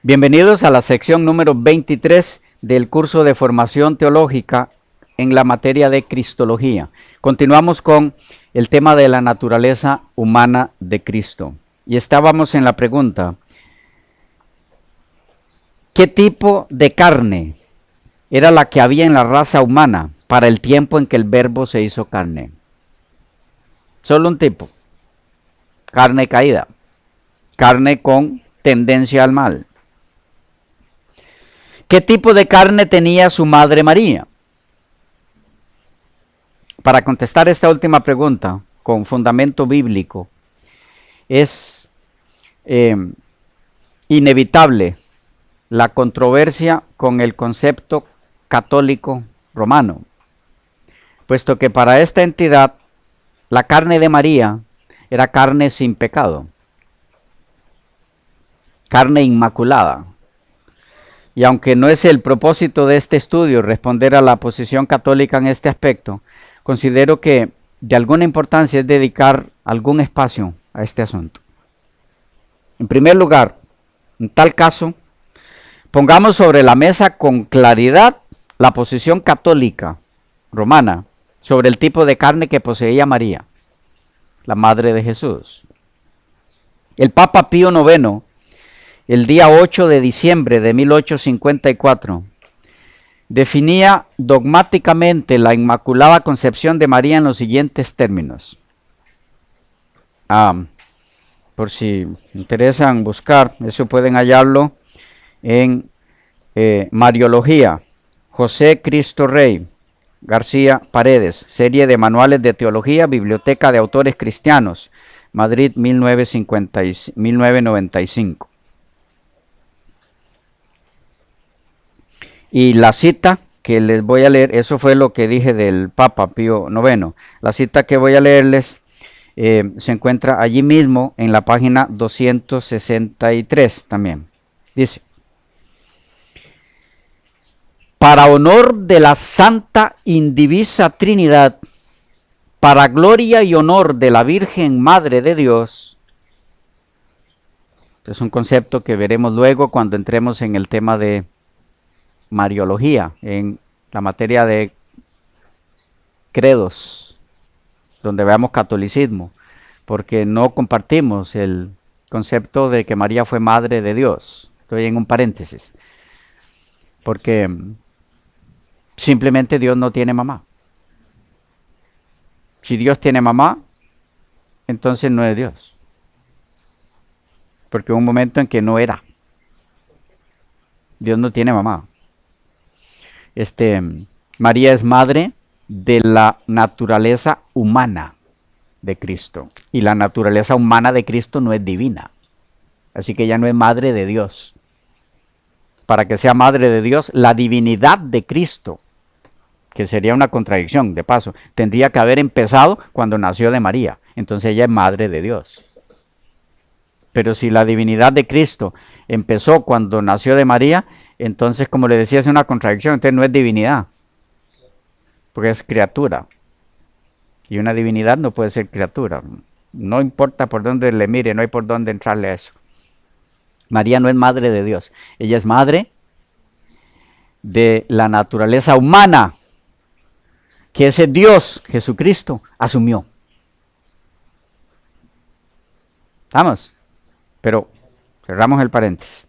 Bienvenidos a la sección número 23 del curso de formación teológica en la materia de Cristología. Continuamos con el tema de la naturaleza humana de Cristo. Y estábamos en la pregunta, ¿qué tipo de carne era la que había en la raza humana para el tiempo en que el Verbo se hizo carne? Solo un tipo, carne caída, carne con tendencia al mal. ¿Qué tipo de carne tenía su madre María? Para contestar esta última pregunta con fundamento bíblico, es inevitable la controversia con el concepto católico romano, puesto que para esta entidad la carne de María era carne sin pecado, carne inmaculada. Y aunque no es el propósito de este estudio responder a la posición católica en este aspecto, considero que de alguna importancia es dedicar algún espacio a este asunto. En primer lugar, en tal caso, pongamos sobre la mesa con claridad la posición católica romana sobre el tipo de carne que poseía María, la madre de Jesús. El Papa Pío IX, el día 8 de diciembre de 1854, definía dogmáticamente la Inmaculada Concepción de María en los siguientes términos. Por si interesan buscar, eso pueden hallarlo en Mariología, José Cristo Rey García Paredes, serie de manuales de teología, Biblioteca de Autores Cristianos, Madrid 1995. Y la cita que les voy a leer, eso fue lo que dije del Papa Pío IX. La cita que voy a leerles se encuentra allí mismo en la página 263 también. Dice: para honor de la Santa Indivisa Trinidad, para gloria y honor de la Virgen Madre de Dios. Es un concepto que veremos luego cuando entremos en el tema de Mariología, en la materia de credos, donde veamos catolicismo, porque no compartimos el concepto de que María fue madre de Dios. Estoy en un paréntesis, porque simplemente Dios no tiene mamá. Si Dios tiene mamá, entonces no es Dios, porque hubo un momento en que no era. Dios no tiene mamá. María es madre de la naturaleza humana de Cristo. Y la naturaleza humana de Cristo no es divina. Así que ella no es madre de Dios. Para que sea madre de Dios, la divinidad de Cristo, que sería una contradicción, de paso, tendría que haber empezado cuando nació de María. Entonces ella es madre de Dios. Pero si la divinidad de Cristo empezó cuando nació de María, entonces, como le decía, es una contradicción. Entonces no es divinidad, porque es criatura. Y una divinidad no puede ser criatura. No importa por dónde le mire, no hay por dónde entrarle a eso. María no es madre de Dios. Ella es madre de la naturaleza humana que ese Dios, Jesucristo, asumió. ¿Vamos? Pero cerramos el paréntesis.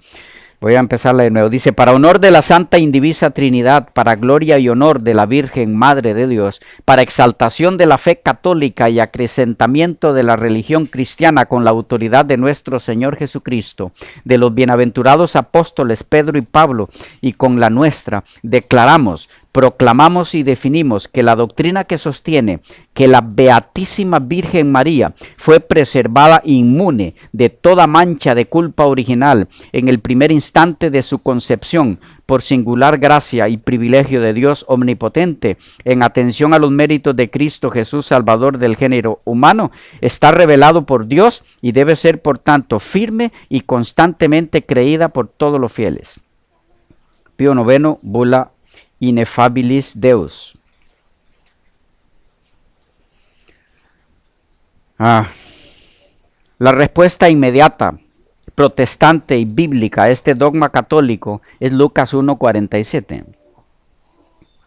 Voy a empezarla de nuevo. Dice, para honor de la Santa Indivisa Trinidad, para gloria y honor de la Virgen Madre de Dios, para exaltación de la fe católica y acrecentamiento de la religión cristiana con la autoridad de nuestro Señor Jesucristo, de los bienaventurados apóstoles Pedro y Pablo, y con la nuestra, declaramos, proclamamos y definimos que la doctrina que sostiene que la Beatísima Virgen María fue preservada inmune de toda mancha de culpa original en el primer instante de su concepción por singular gracia y privilegio de Dios omnipotente, en atención a los méritos de Cristo Jesús, Salvador del género humano, está revelado por Dios y debe ser por tanto firme y constantemente creída por todos los fieles. Pío IX, Bula Ineffabilis Deus. La respuesta inmediata, protestante y bíblica a este dogma católico es Lucas 1:47,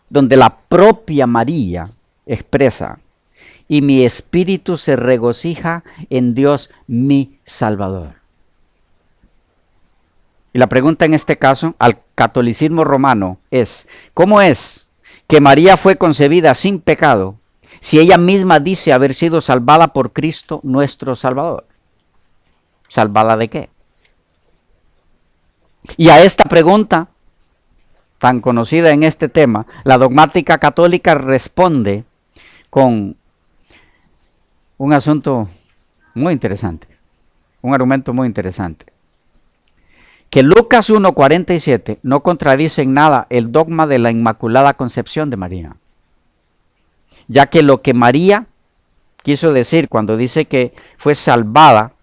donde la propia María expresa, y mi espíritu se regocija en Dios mi Salvador. Y la pregunta en este caso al catolicismo romano es, ¿cómo es que María fue concebida sin pecado si ella misma dice haber sido salvada por Cristo nuestro Salvador? ¿Salvada de qué? Y a esta pregunta, tan conocida en este tema, la dogmática católica responde con un asunto muy interesante, un argumento muy interesante. Que Lucas 1:47 no contradice en nada el dogma de la Inmaculada Concepción de María, ya que lo que María quiso decir cuando dice que fue salvada,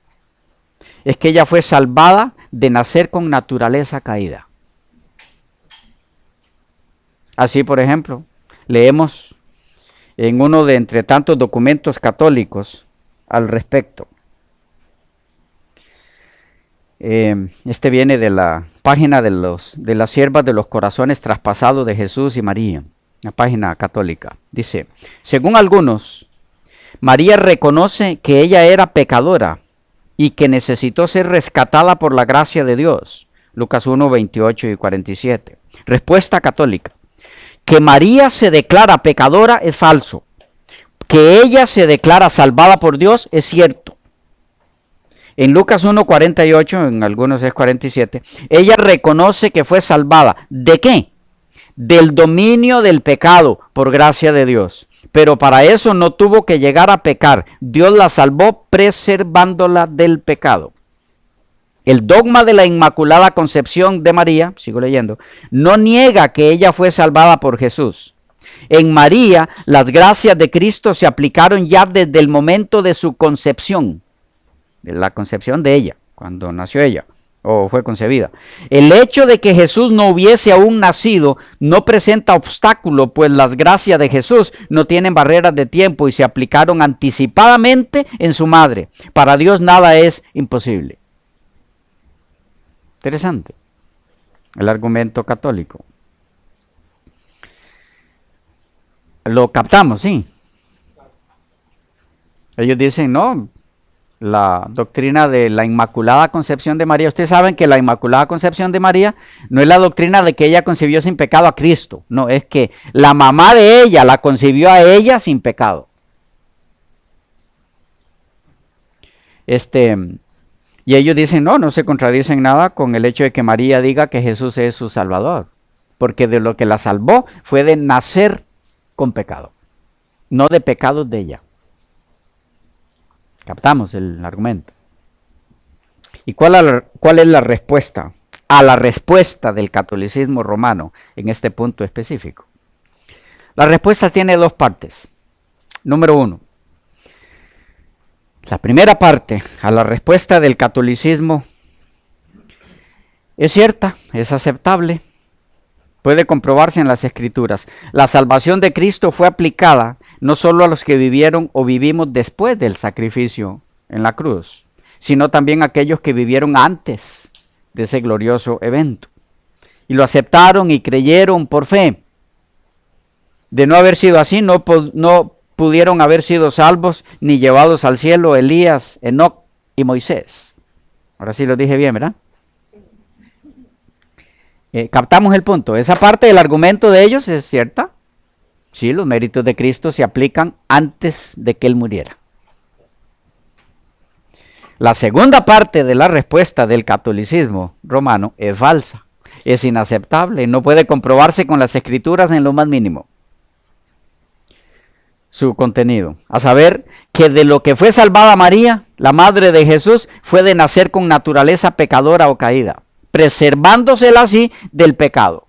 es que ella fue salvada de nacer con naturaleza caída. Así, por ejemplo, leemos en uno de entre tantos documentos católicos al respecto. Este viene de la página de las siervas de los corazones traspasados de Jesús y María, la página católica. Dice, según algunos, María reconoce que ella era pecadora y que necesitó ser rescatada por la gracia de Dios. Lucas 1:28 y 47. Respuesta católica. Que María se declara pecadora es falso. Que ella se declara salvada por Dios es cierto. En Lucas 1:48, en algunos es 47, ella reconoce que fue salvada. ¿De qué? Del dominio del pecado por gracia de Dios. Pero para eso no tuvo que llegar a pecar. Dios la salvó preservándola del pecado. El dogma de la Inmaculada Concepción de María, sigo leyendo, no niega que ella fue salvada por Jesús. En María, las gracias de Cristo se aplicaron ya desde el momento de su concepción, de la concepción de ella, cuando nació ella o fue concebida. El hecho de que Jesús no hubiese aún nacido no presenta obstáculo, pues las gracias de Jesús no tienen barreras de tiempo y se aplicaron anticipadamente en su madre. Para Dios nada es imposible. Interesante el argumento católico. Lo captamos, sí. Ellos dicen, no, la doctrina de la Inmaculada Concepción de María. Ustedes saben que la Inmaculada Concepción de María no es la doctrina de que ella concibió sin pecado a Cristo. No, es que la mamá de ella la concibió a ella sin pecado. Y ellos dicen, no se contradicen nada con el hecho de que María diga que Jesús es su Salvador. Porque de lo que la salvó fue de nacer con pecado, no de pecados de ella. Captamos el argumento. ¿Y cuál es la respuesta a la respuesta del catolicismo romano en este punto específico? La respuesta tiene dos partes. Número uno, la primera parte a la respuesta del catolicismo es cierta, es aceptable, puede comprobarse en las Escrituras. La salvación de Cristo fue aplicada no solo a los que vivieron o vivimos después del sacrificio en la cruz, sino también a aquellos que vivieron antes de ese glorioso evento. Y lo aceptaron y creyeron por fe. De no haber sido así, no pudieron haber sido salvos ni llevados al cielo Elías, Enoc y Moisés. Ahora sí lo dije bien, ¿verdad? Captamos el punto. Esa parte del argumento de ellos es cierta. Sí, los méritos de Cristo se aplican antes de que Él muriera. La segunda parte de la respuesta del catolicismo romano es falsa, es inaceptable, no puede comprobarse con las escrituras en lo más mínimo. Su contenido, a saber que de lo que fue salvada María, la madre de Jesús, fue de nacer con naturaleza pecadora o caída, preservándosela así del pecado.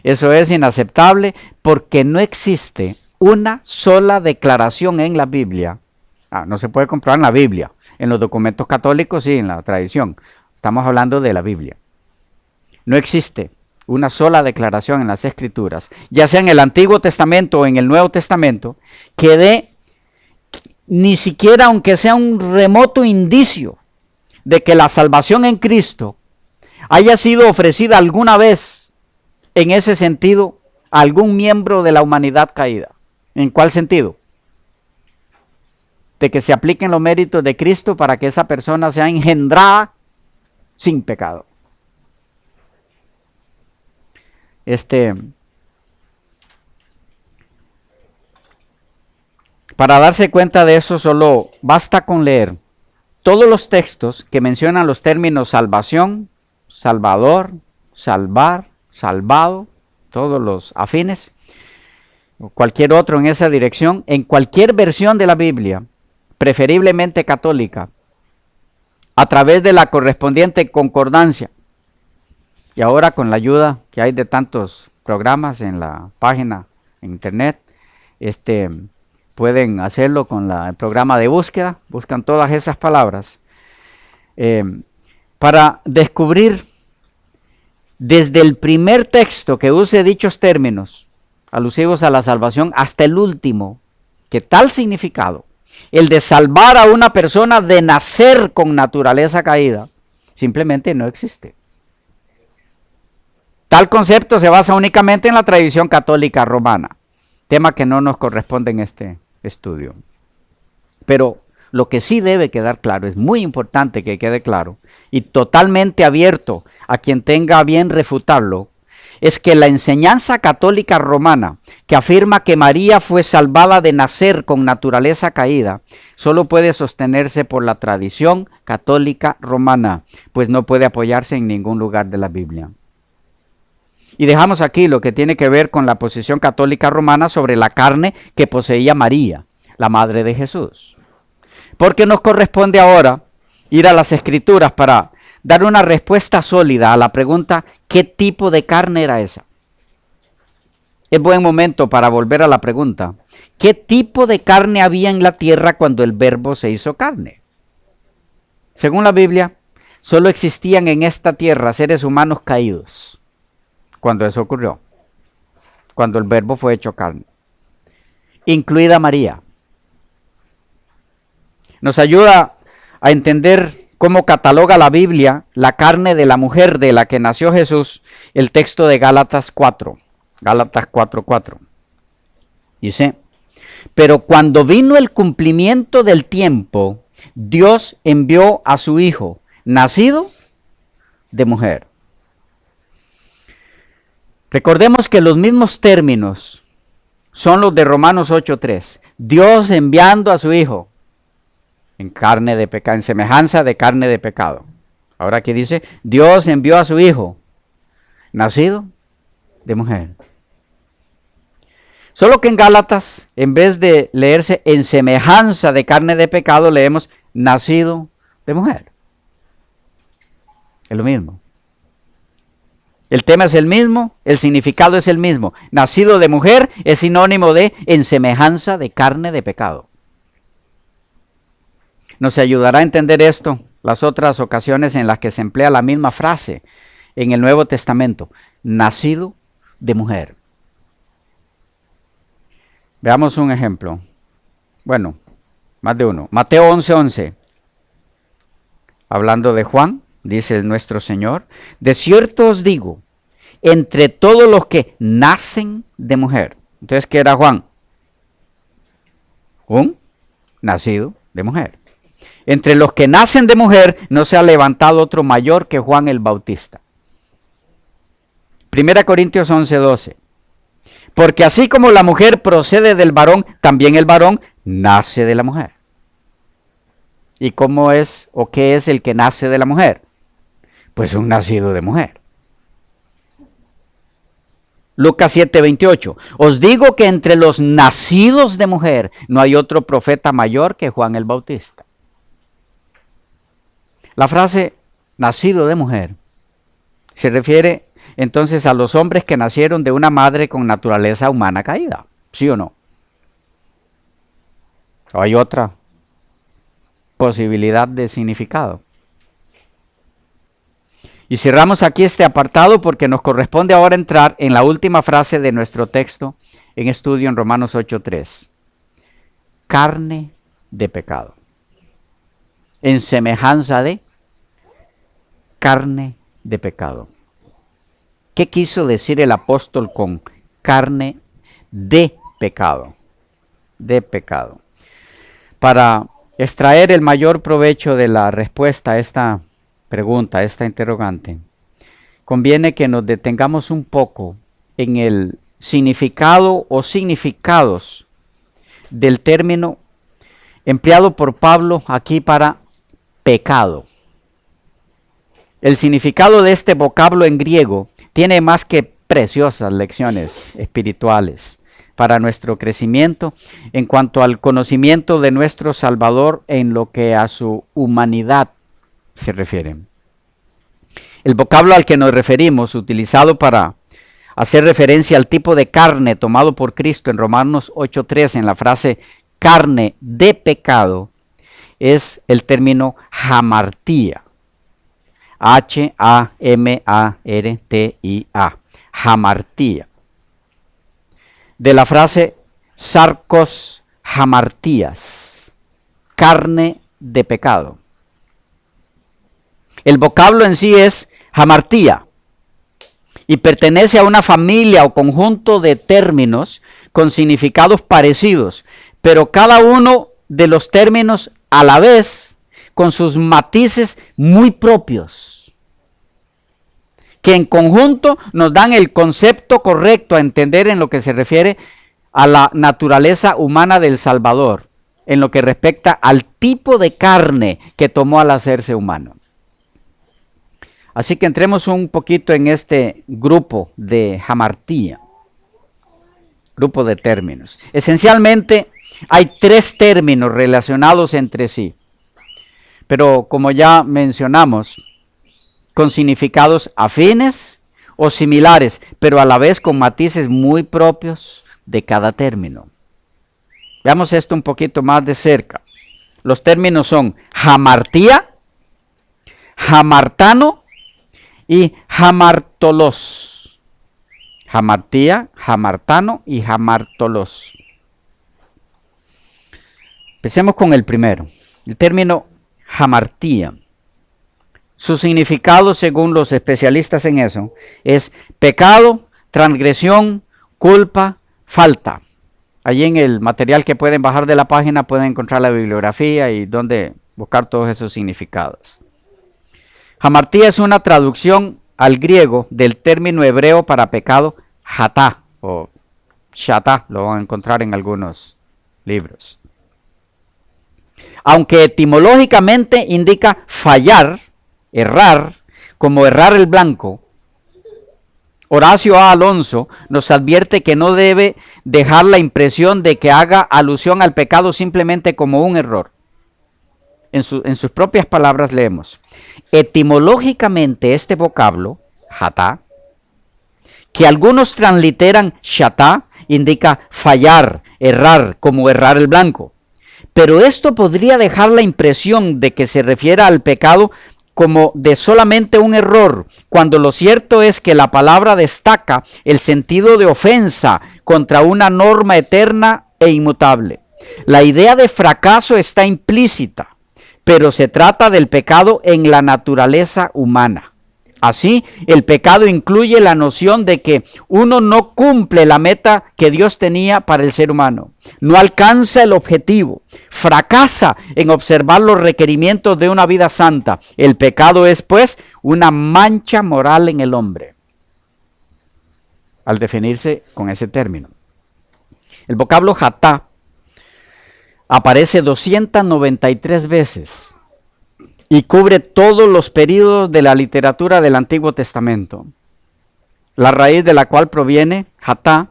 Eso es inaceptable porque no existe una sola declaración en la Biblia. No se puede comprobar en la Biblia. En los documentos católicos sí, en la tradición. Estamos hablando de la Biblia. No existe una sola declaración en las Escrituras, ya sea en el Antiguo Testamento o en el Nuevo Testamento, que dé ni siquiera, aunque sea un remoto indicio, de que la salvación en Cristo haya sido ofrecida alguna vez en ese sentido a algún miembro de la humanidad caída. ¿En cuál sentido? De que se apliquen los méritos de Cristo para que esa persona sea engendrada sin pecado. Para darse cuenta de eso, solo basta con leer todos los textos que mencionan los términos salvación, salvador, salvar, salvado, todos los afines, o cualquier otro en esa dirección, en cualquier versión de la Biblia, preferiblemente católica, a través de la correspondiente concordancia. Y ahora con la ayuda que hay de tantos programas en la página en internet, pueden hacerlo con el programa de búsqueda, buscan todas esas palabras, para descubrir desde el primer texto que use dichos términos alusivos a la salvación hasta el último, que tal significado, el de salvar a una persona de nacer con naturaleza caída, simplemente no existe. Tal concepto se basa únicamente en la tradición católica romana, tema que no nos corresponde en este estudio. Pero lo que sí debe quedar claro, es muy importante que quede claro, y totalmente abierto a quien tenga a bien refutarlo, es que la enseñanza católica romana, que afirma que María fue salvada de nacer con naturaleza caída, solo puede sostenerse por la tradición católica romana, pues no puede apoyarse en ningún lugar de la Biblia. Y dejamos aquí lo que tiene que ver con la posición católica romana sobre la carne que poseía María, la madre de Jesús. Porque nos corresponde ahora ir a las Escrituras para dar una respuesta sólida a la pregunta, ¿qué tipo de carne era esa? Es buen momento para volver a la pregunta, ¿qué tipo de carne había en la tierra cuando el Verbo se hizo carne? Según la Biblia, solo existían en esta tierra seres humanos caídos cuando eso ocurrió, cuando el Verbo fue hecho carne, incluida María. Nos ayuda a entender cómo cataloga la Biblia la carne de la mujer de la que nació Jesús, el texto de Gálatas 4, Gálatas 4:4. Dice, pero cuando vino el cumplimiento del tiempo, Dios envió a su Hijo, nacido de mujer. Recordemos que los mismos términos son los de Romanos 8:3. Dios enviando a su Hijo en carne de pecado, en semejanza de carne de pecado. Ahora aquí dice, Dios envió a su Hijo, nacido de mujer. Solo que en Gálatas, en vez de leerse en semejanza de carne de pecado, leemos nacido de mujer. Es lo mismo. El tema es el mismo, el significado es el mismo. Nacido de mujer es sinónimo de en semejanza de carne de pecado. Nos ayudará a entender esto las otras ocasiones en las que se emplea la misma frase en el Nuevo Testamento, nacido de mujer. Veamos un ejemplo. Bueno, más de uno. Mateo 11:11. Hablando de Juan, dice nuestro Señor, de cierto os digo, entre todos los que nacen de mujer. Entonces, ¿qué era Juan? Un nacido de mujer. Entre los que nacen de mujer no se ha levantado otro mayor que Juan el Bautista. 1 Corintios 11:12. Porque así como la mujer procede del varón, también el varón nace de la mujer. ¿Y cómo es o qué es el que nace de la mujer? Pues un nacido de mujer. Lucas 7:28. Os digo que entre los nacidos de mujer no hay otro profeta mayor que Juan el Bautista. La frase nacido de mujer se refiere entonces a los hombres que nacieron de una madre con naturaleza humana caída. ¿Sí o no? ¿O hay otra posibilidad de significado? Y cerramos aquí este apartado porque nos corresponde ahora entrar en la última frase de nuestro texto en estudio en Romanos 8:3. Carne de pecado. En semejanza de carne de pecado. ¿Qué quiso decir el apóstol con carne de pecado? De pecado. Para extraer el mayor provecho de la respuesta a esta pregunta, esta interrogante, conviene que nos detengamos un poco en el significado o significados del término empleado por Pablo aquí para pecado. El significado de este vocablo en griego tiene más que preciosas lecciones espirituales para nuestro crecimiento en cuanto al conocimiento de nuestro Salvador en lo que a su humanidad se refiere. El vocablo al que nos referimos, utilizado para hacer referencia al tipo de carne tomado por Cristo en Romanos 8:3 en la frase carne de pecado, es el término hamartía. Hamartia. Hamartía. De la frase sarcos hamartías, carne de pecado. El vocablo en sí es hamartía y pertenece a una familia o conjunto de términos con significados parecidos, pero cada uno de los términos a la vez con sus matices muy propios, que en conjunto nos dan el concepto correcto a entender en lo que se refiere a la naturaleza humana del Salvador, en lo que respecta al tipo de carne que tomó al hacerse humano. Así que entremos un poquito en este grupo de hamartía, grupo de términos. Esencialmente hay tres términos relacionados entre sí, pero como ya mencionamos, con significados afines o similares, pero a la vez con matices muy propios de cada término. Veamos esto un poquito más de cerca. Los términos son hamartía, hamartano y hamartolos. Hamartía, hamartano y hamartolos. Empecemos con el primero, el término hamartía. Su significado, según los especialistas en eso, es pecado, transgresión, culpa, falta. Allí en el material que pueden bajar de la página pueden encontrar la bibliografía y donde buscar todos esos significados. Hamartía es una traducción al griego del término hebreo para pecado, hatá o shatá, lo van a encontrar en algunos libros. Aunque etimológicamente indica fallar, errar, como errar el blanco, Horacio A. Alonso nos advierte que no debe dejar la impresión de que haga alusión al pecado simplemente como un error. En sus propias palabras leemos, etimológicamente este vocablo, hatá, que algunos transliteran shatá, indica fallar, errar, como errar el blanco. Pero esto podría dejar la impresión de que se refiere al pecado como de solamente un error, cuando lo cierto es que la palabra destaca el sentido de ofensa contra una norma eterna e inmutable. La idea de fracaso está implícita, pero se trata del pecado en la naturaleza humana. Así, el pecado incluye la noción de que uno no cumple la meta que Dios tenía para el ser humano, no alcanza el objetivo, fracasa en observar los requerimientos de una vida santa. El pecado es, pues, una mancha moral en el hombre. al definirse con ese término. El vocablo hatá aparece 293 veces y cubre todos los períodos de la literatura del Antiguo Testamento. La raíz de la cual proviene, hatá,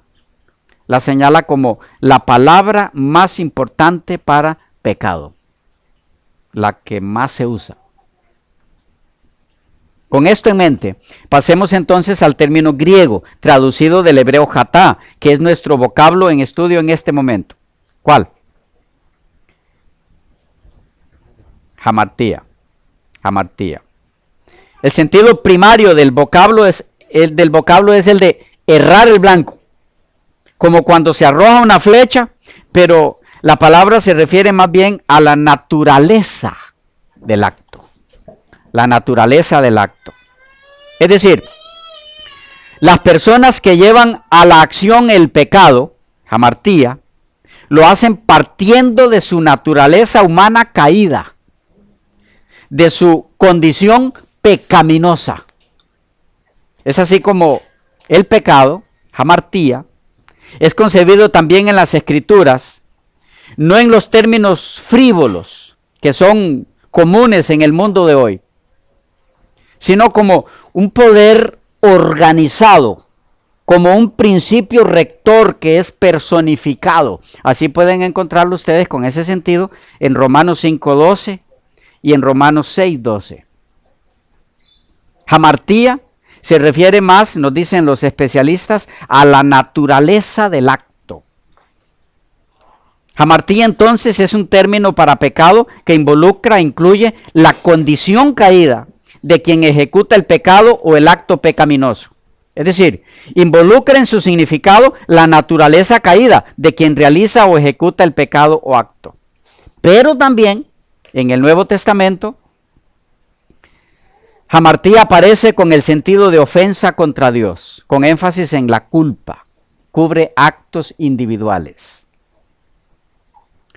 la señala como la palabra más importante para pecado, la que más se usa. Con esto en mente, pasemos entonces al término griego, traducido del hebreo hatá, que es nuestro vocablo en estudio en este momento. ¿Cuál? Hamartía. Hamartía. El sentido primario del vocablo es el de errar el blanco, como cuando se arroja una flecha, pero la palabra se refiere más bien a la naturaleza del acto. La naturaleza del acto. Es decir, las personas que llevan a la acción el pecado, hamartía, lo hacen partiendo de su naturaleza humana caída, de su condición pecaminosa. Es así como el pecado, hamartía, es concebido también en las Escrituras, no en los términos frívolos que son comunes en el mundo de hoy, sino como un poder organizado, como un principio rector que es personificado. Así pueden encontrarlo ustedes con ese sentido en Romanos 5:12 y en Romanos 6:12. Hamartía se refiere más, nos dicen los especialistas, a la naturaleza del acto. Hamartía entonces es un término para pecado que incluye la condición caída de quien ejecuta el pecado o el acto pecaminoso. Es decir, involucra en su significado la naturaleza caída de quien realiza o ejecuta el pecado o acto. Pero también en el Nuevo Testamento, hamartía aparece con el sentido de ofensa contra Dios, con énfasis en la culpa. Cubre actos individuales.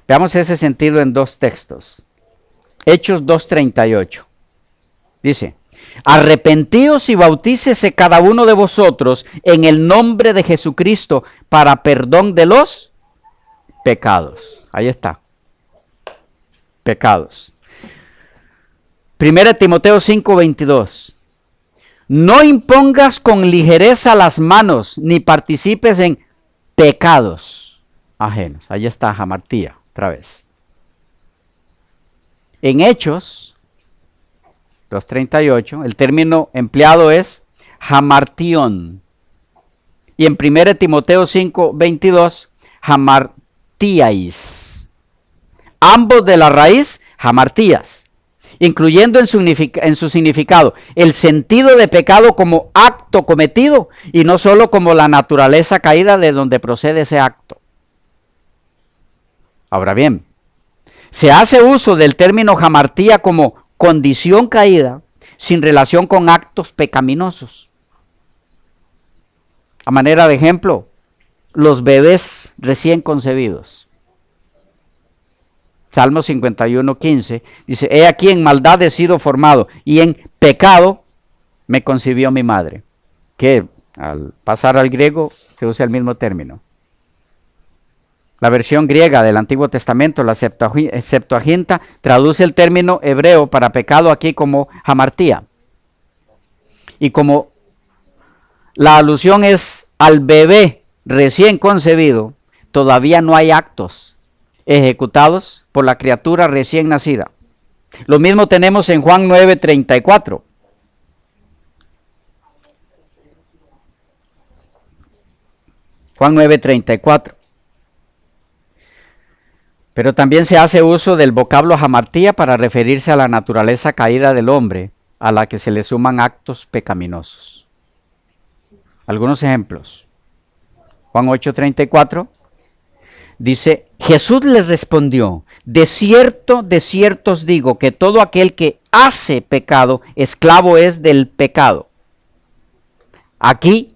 Veamos ese sentido en dos textos. Hechos 2:38. Dice, arrepentíos y bautícese cada uno de vosotros en el nombre de Jesucristo para perdón de los pecados. Ahí está. Pecados. 1 Timoteo 5:22. No impongas con ligereza las manos, ni participes en pecados ajenos. Ahí está, hamartía, otra vez. En Hechos 2:38, el término empleado es hamartión. Y en 1 Timoteo 5:22, hamartíais. Ambos de la raíz, hamartías, incluyendo en su significado el sentido de pecado como acto cometido y no solo como la naturaleza caída de donde procede ese acto. Ahora bien, se hace uso del término hamartía como condición caída sin relación con actos pecaminosos. A manera de ejemplo, los bebés recién concebidos. Salmo 51:15 dice, he aquí en maldad he sido formado y en pecado me concibió mi madre. Que al pasar al griego se usa el mismo término. La versión griega del Antiguo Testamento, la Septuaginta, traduce el término hebreo para pecado aquí como hamartía. Y como la alusión es al bebé recién concebido, todavía no hay actos ejecutados por la criatura recién nacida. Lo mismo tenemos en Juan 9:34. Juan 9:34. Pero también se hace uso del vocablo hamartía para referirse a la naturaleza caída del hombre, a la que se le suman actos pecaminosos. Algunos ejemplos. Juan 8:34 dice, Jesús les respondió, de cierto os digo que todo aquel que hace pecado, esclavo es del pecado. Aquí,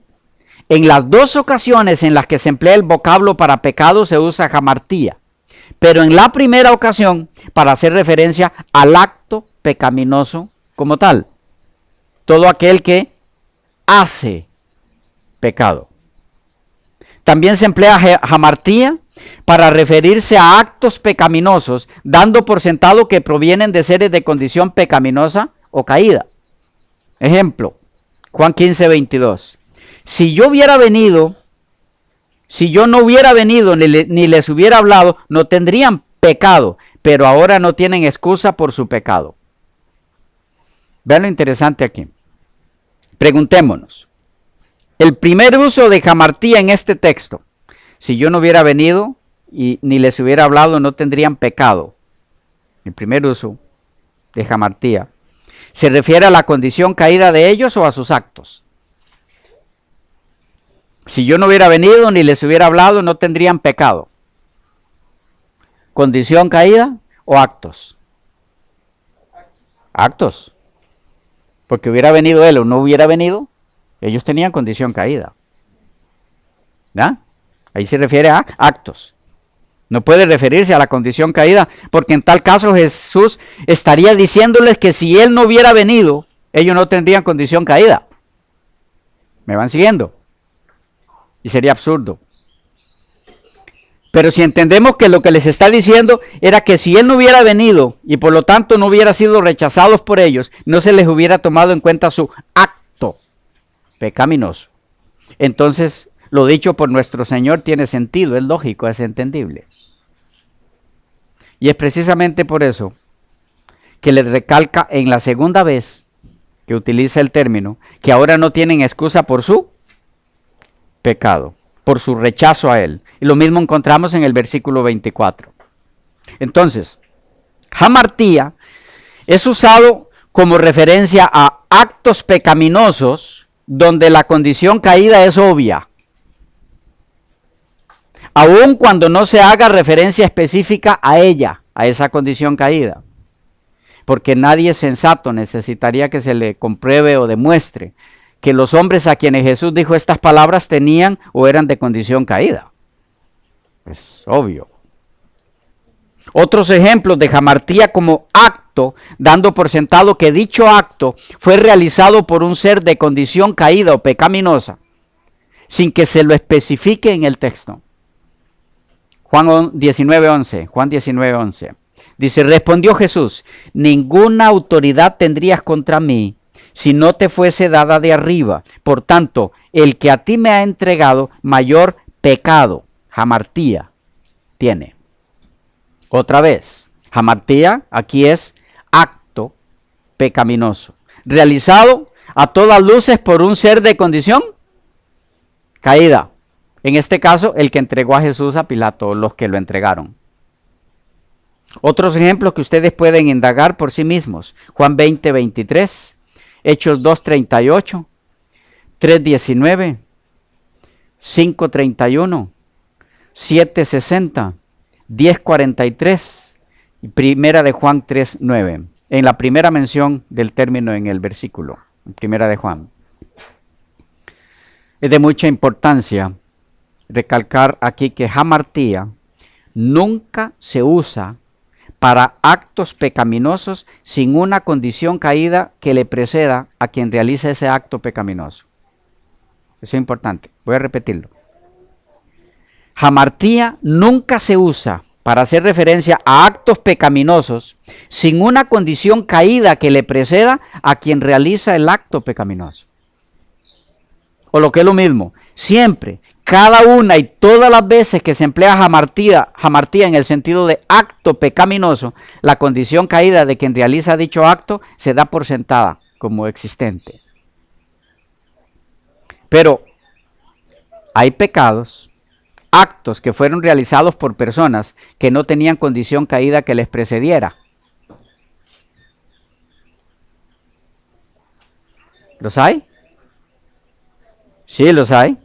en las dos ocasiones en las que se emplea el vocablo para pecado, se usa hamartía. Pero en la primera ocasión, para hacer referencia al acto pecaminoso como tal. Todo aquel que hace pecado. También se emplea hamartía para referirse a actos pecaminosos, dando por sentado que provienen de seres de condición pecaminosa o caída. Ejemplo, Juan 15, 22. Si yo no hubiera venido ni les hubiera hablado, no tendrían pecado, pero ahora no tienen excusa por su pecado. Vean lo interesante aquí. Preguntémonos. El primer uso de hamartía en este texto. Si yo no hubiera venido y ni les hubiera hablado, no tendrían pecado. El primer uso de hamartía. ¿Se refiere a la condición caída de ellos o a sus actos? Si yo no hubiera venido ni les hubiera hablado, no tendrían pecado. ¿Condición caída o actos? Actos. Porque hubiera venido él o no hubiera venido, ellos tenían condición caída. ¿Ya? Ahí se refiere a actos. No puede referirse a la condición caída, porque en tal caso Jesús estaría diciéndoles que si él no hubiera venido, ellos no tendrían condición caída. ¿Me van siguiendo? Y sería absurdo. Pero si entendemos que lo que les está diciendo era que si él no hubiera venido y por lo tanto no hubiera sido rechazados por ellos, no se les hubiera tomado en cuenta su acto pecaminoso. Entonces, lo dicho por nuestro Señor tiene sentido, es lógico, es entendible. Y es precisamente por eso que les recalca en la segunda vez que utiliza el término, que ahora no tienen excusa por su pecado, por su rechazo a él. Y lo mismo encontramos en el versículo 24. Entonces, hamartía es usado como referencia a actos pecaminosos donde la condición caída es obvia, aun cuando no se haga referencia específica a ella, a esa condición caída. Porque nadie sensato necesitaría que se le compruebe o demuestre que los hombres a quienes Jesús dijo estas palabras tenían o eran de condición caída. Es obvio. Otros ejemplos de hamartía como acto, dando por sentado que dicho acto fue realizado por un ser de condición caída o pecaminosa, sin que se lo especifique en el texto. Juan 19:11. Dice, respondió Jesús, ninguna autoridad tendrías contra mí si no te fuese dada de arriba. Por tanto, el que a ti me ha entregado, mayor pecado, hamartía, tiene. Otra vez, hamartía aquí es acto pecaminoso, realizado a todas luces por un ser de condición caída. En este caso, el que entregó a Jesús a Pilato, los que lo entregaron. Otros ejemplos que ustedes pueden indagar por sí mismos. Juan 20:23, Hechos 2:38, 3:19, 5:31, 7:60, 10:43 y primera de Juan 3:9. En la primera mención del término en el versículo, primera de Juan. Es de mucha importancia recalcar aquí que hamartía nunca se usa para actos pecaminosos sin una condición caída que le preceda a quien realiza ese acto pecaminoso. Eso es importante. Voy a repetirlo. Hamartía nunca se usa para hacer referencia a actos pecaminosos sin una condición caída que le preceda a quien realiza el acto pecaminoso. O lo que es lo mismo, siempre, cada una y todas las veces que se emplea hamartía en el sentido de acto pecaminoso, la condición caída de quien realiza dicho acto se da por sentada como existente. Pero hay pecados, actos que fueron realizados por personas que no tenían condición caída que les precediera. ¿Los hay? Sí, los hay.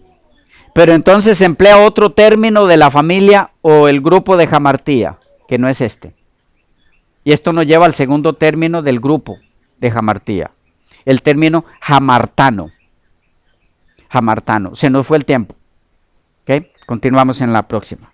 Pero entonces se emplea otro término de la familia o el grupo de hamartía, que no es este. Y esto nos lleva al segundo término del grupo de hamartía, el término hamartano. Hamartano. Se nos fue el tiempo. ¿Okay? Continuamos en la próxima.